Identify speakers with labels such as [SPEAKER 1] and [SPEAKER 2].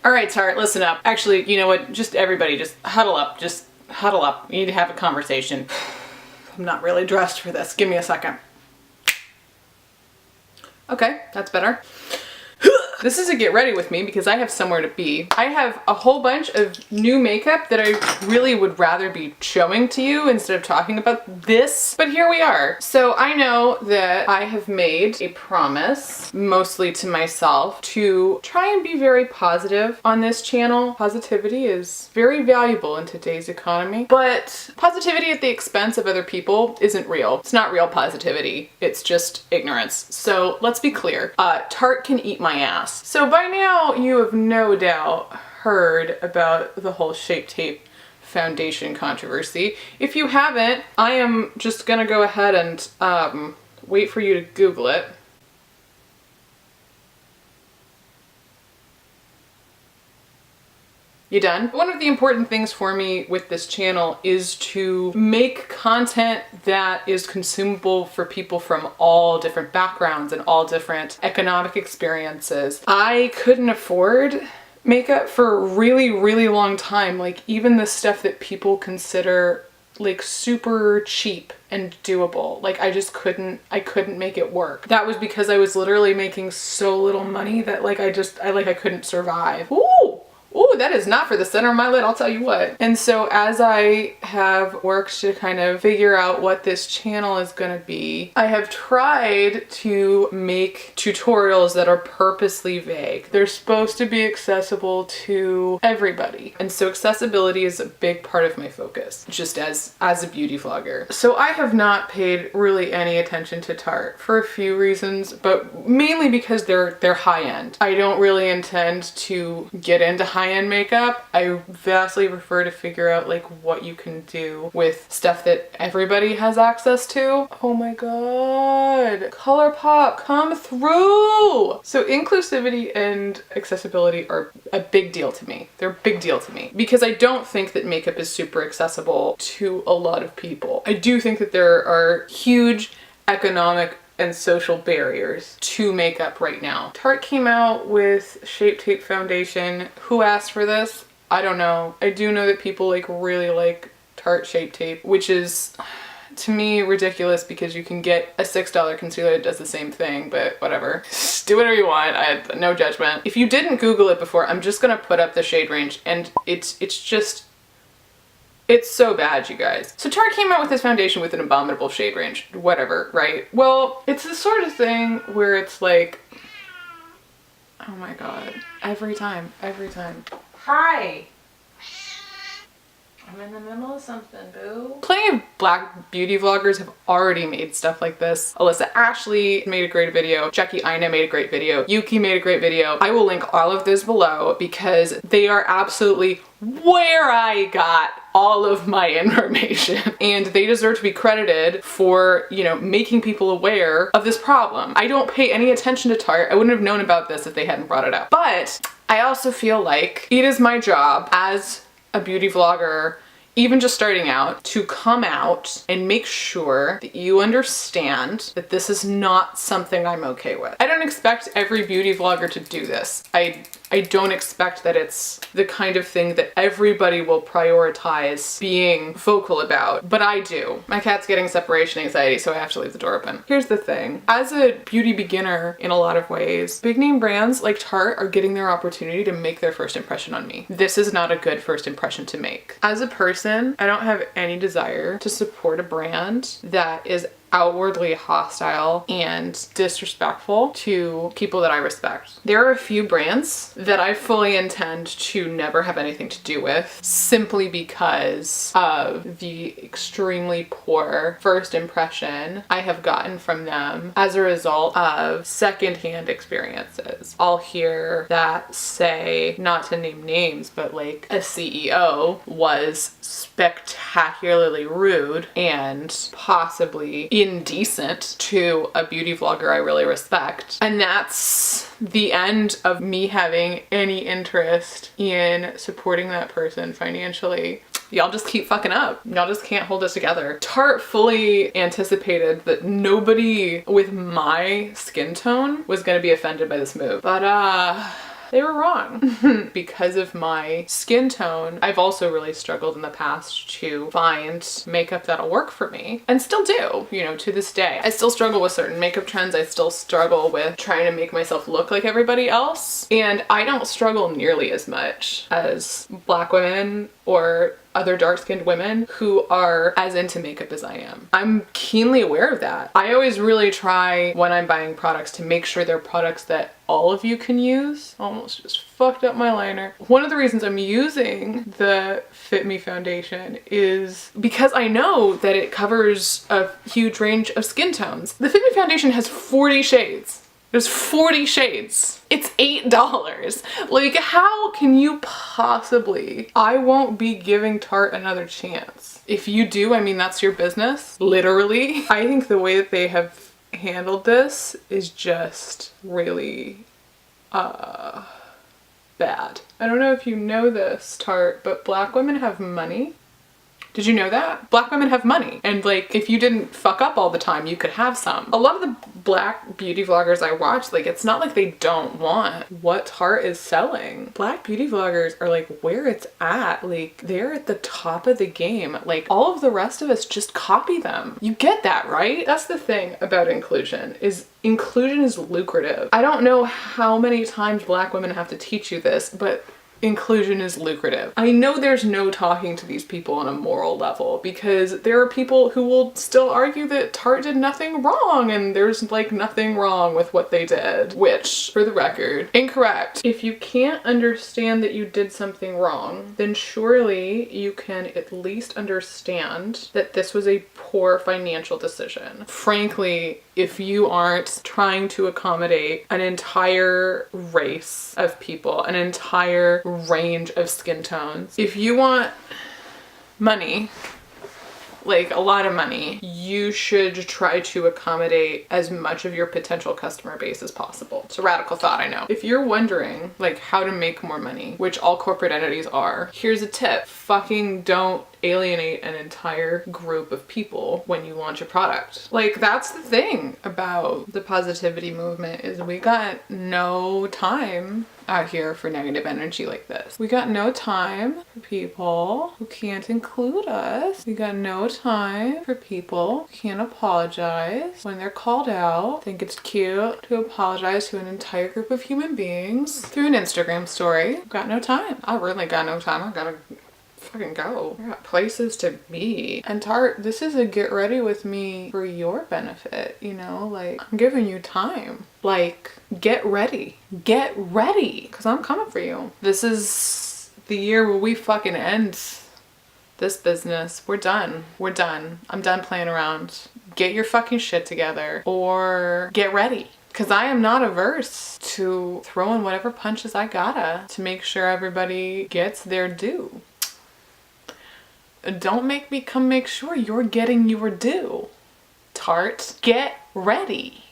[SPEAKER 1] All right, Tarte, listen up. Actually, you know what? Just everybody, just huddle up. Just huddle up. We need to have a conversation. I'm not really dressed for this. Give me a second. Okay, that's better. This is a get ready with me because I have somewhere to be. I have a whole bunch of new makeup that I really would rather be showing to you instead of talking about this, but here we are. So I know that I have made a promise, mostly to myself, to try and be very positive on this channel. Positivity is very valuable in today's economy, but positivity at the expense of other people isn't real. It's not real positivity. It's just ignorance. So let's be clear. Tarte can eat my ass. So by now you have no doubt heard about the whole Shape Tape foundation controversy. If you haven't, I am just gonna go ahead and wait for you to Google it. You done? One of the important things for me with this channel is to make content that is consumable for people from all different backgrounds and all different economic experiences. I couldn't afford makeup for a really, really long time. Like even the stuff that people consider like super cheap and doable. Like I couldn't make it work. That was because I was literally making so little money that like I couldn't survive. Ooh! Ooh, that is not for the center of my lid, I'll tell you what. And so as I have worked to kind of figure out what this channel is gonna be, I have tried to make tutorials that are purposely vague. They're supposed to be accessible to everybody. And so accessibility is a big part of my focus, just as a beauty vlogger. So I have not paid really any attention to Tarte for a few reasons, but mainly because they're high end. I don't really intend to get into high-end makeup. I vastly prefer to figure out like what you can do with stuff that everybody has access to. Oh my god, ColourPop, come through! So inclusivity and accessibility are a big deal to me. They're a big deal to me because I don't think that makeup is super accessible to a lot of people. I do think that there are huge economic and social barriers to makeup right now. Tarte came out with Shape Tape foundation. Who asked for this? I don't know. I do know that people like really like Tarte Shape Tape, which is to me ridiculous because you can get a $6 concealer that does the same thing, but whatever. Just do whatever you want. I have no judgment. If you didn't Google it before, I'm just gonna put up the shade range and it's so bad, you guys. So Tarte came out with this foundation with an abominable shade range. Whatever, right? Well, it's the sort of thing where it's like, oh my god. Every time. Hi! I'm in the middle of something, boo. Plenty of black beauty vloggers have already made stuff like this. Alyssa Ashley made a great video. Jackie Aina made a great video. Yuki made a great video. I will link all of those below because they are absolutely where I got all of my information and they deserve to be credited for, you know, making people aware of this problem. I don't pay any attention to Tarte. I wouldn't have known about this if they hadn't brought it up. But I also feel like it is my job as a beauty vlogger, even just starting out, to come out and make sure that you understand that this is not something I'm okay with. I don't expect every beauty vlogger to do this. I don't expect that it's the kind of thing that everybody will prioritize being vocal about, but I do. My cat's getting separation anxiety, so I have to leave the door open. Here's the thing. As a beauty beginner in a lot of ways, big name brands like Tarte are getting their opportunity to make their first impression on me. This is not a good first impression to make. As a person, I don't have any desire to support a brand that is outwardly hostile and disrespectful to people that I respect. There are a few brands that I fully intend to never have anything to do with simply because of the extremely poor first impression I have gotten from them as a result of secondhand experiences. I'll hear that say, not to name names, but like a CEO was spectacularly rude and possibly indecent to a beauty vlogger I really respect. And that's the end of me having any interest in supporting that person financially. Y'all just keep fucking up. Y'all just can't hold us together. Tarte fully anticipated that nobody with my skin tone was gonna be offended by this move. But they were wrong. Because of my skin tone, I've also really struggled in the past to find makeup that'll work for me, and still do, you know, to this day. I still struggle with certain makeup trends. I still struggle with trying to make myself look like everybody else, and I don't struggle nearly as much as Black women or other dark-skinned women who are as into makeup as I am. I'm keenly aware of that. I always really try when I'm buying products to make sure they're products that all of you can use. Almost just fucked up my liner. One of the reasons I'm using the Fit Me foundation is because I know that it covers a huge range of skin tones. The Fit Me foundation has 40 shades. There's 40 shades. It's $8. Like, how can you possibly? I won't be giving Tarte another chance. If you do, I mean, that's your business, literally. I think the way that they have handled this is just really, bad. I don't know if you know this, Tarte, but Black women have money. Did you know that? Black women have money. And like, if you didn't fuck up all the time, you could have some. A lot of the Black beauty vloggers I watch, like, it's not like they don't want what Tarte is selling. Black beauty vloggers are like where it's at. Like, they're at the top of the game. Like, all of the rest of us just copy them. You get that, right? That's the thing about inclusion is lucrative. I don't know how many times Black women have to teach you this, but inclusion is lucrative. I know there's no talking to these people on a moral level, because there are people who will still argue that Tarte did nothing wrong and there's like nothing wrong with what they did, which, for the record, incorrect. If you can't understand that you did something wrong, then surely you can at least understand that this was a poor financial decision. Frankly, if you aren't trying to accommodate an entire race of people, an entire range of skin tones, if you want money, like a lot of money, you should try to accommodate as much of your potential customer base as possible. It's a radical thought, I know. If you're wondering like how to make more money, which all corporate entities are, here's a tip. Fucking don't alienate an entire group of people when you launch a product. Like, that's the thing about the positivity movement, is we got no time out here for negative energy like this. We got no time for people who can't include us. We got no time for people who can't apologize when they're called out. Think it's cute to apologize to an entire group of human beings through an Instagram story. Got no time. I really got no time. I gotta fucking go. I got places to be. And Tarte, this is a get ready with me for your benefit, you know? Like, I'm giving you time. Like, get ready. Get ready. Because I'm coming for you. This is the year where we fucking end this business. We're done. We're done. I'm done playing around. Get your fucking shit together or get ready. Because I am not averse to throwing whatever punches I gotta to make sure everybody gets their due. Don't make me come make sure you're getting your due. Tarte, get ready.